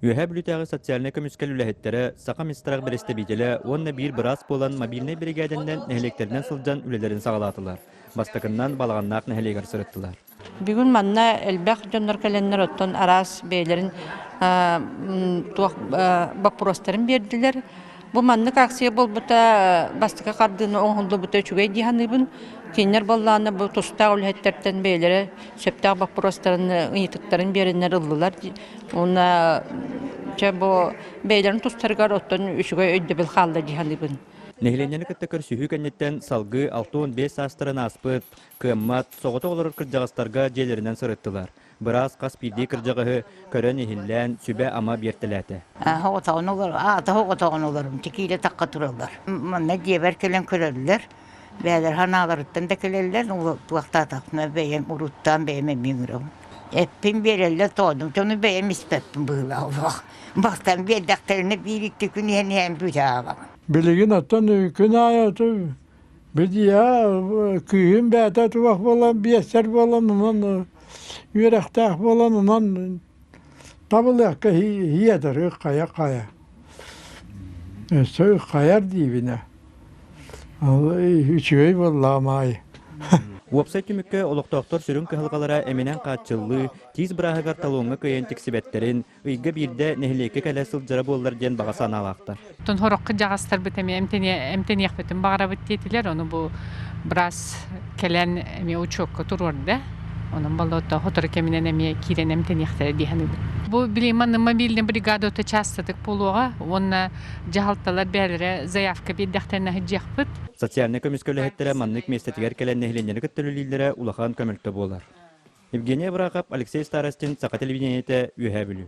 Үһә бүлүтәгы социальный көмүскәл үләһеттәре сака мистрак бересте биделе, онна бир брас болан мобильный бригаденнән нәһелектердән сылдан үлеләрен сагалатылар. Бастакыннан балаганнак нәһелегәр сырыттылар. Бүгін манна элбәк жондар кәленнәр оттон арас бейлерин бакпростарын бердилер. Бу маннык акция болбута бастыка кардыны оңholду бута чугай диханыбын. Кинер болланы бу туста үлһеттерден бейлере сөптәк бакпростарын ыйтыктарын береннәр ыллылар. Уна бу бейлерин тустаргар оттон үчүгай өйдөбүл халда диханыбын. Нәһиленнәне кыттакыр сүһү кәннеттен салгы 6-5 астырын аспыт, кыммат, соғыты олар кырджағастарға желерінен сырыттылар. Біраз қас пирдей кырджағығы көрін ehillән сүбә ама бертіләті. Хоғытауын олар, хоғытауын оларым, текейлі таққа тұралар. Мән дебер келен көрелілер, бәлер ханаларыттан да келелілер, ол туақта тақына бәйем ұруттан бәйеме меңірім. Әппін берелілер тоғдым, тоны бәйем іспәппін бұғыла олақ. Бақтан белдәқтеріне бірікті күн ең бүте ағамын. Bilgin atan gün hayatı bir ya köyün bәтә туак болан биясәр болан онан йөрәктә болан онан табылакка хиядыр кая. Сөй каяр дибине. Үчөй болламай. Уапсайт түмікке олықтақтар сүрін кығылғалара әменен қатчылы, тиз бірағығар талуыңы көйен тексібеттерін, үйгі бірді нәхілеке кәләсіл жыры болдар ден бағасан алақтар. Тон хорыққы жағастар бітеме әмтенеқ бітім бағара біттетілер, оны бұл біраз кәлән әме ұчуққа тұрорды. Onun balda hotor keminen emi kiren emteniyaktere dihani. Bu bilemanın mobilni brigada öte çastadık poluğa, ona jahaltalar berlere zayafka beddakterine hıcakpıt. Sotsialne kömüskölühettere manlık mestetiger kelen nehlenleri kıttırılilere ulakan kömültü bolar. Evgeniya Bırakap, Alexey Starostin, Saka televizyonete üye bülü.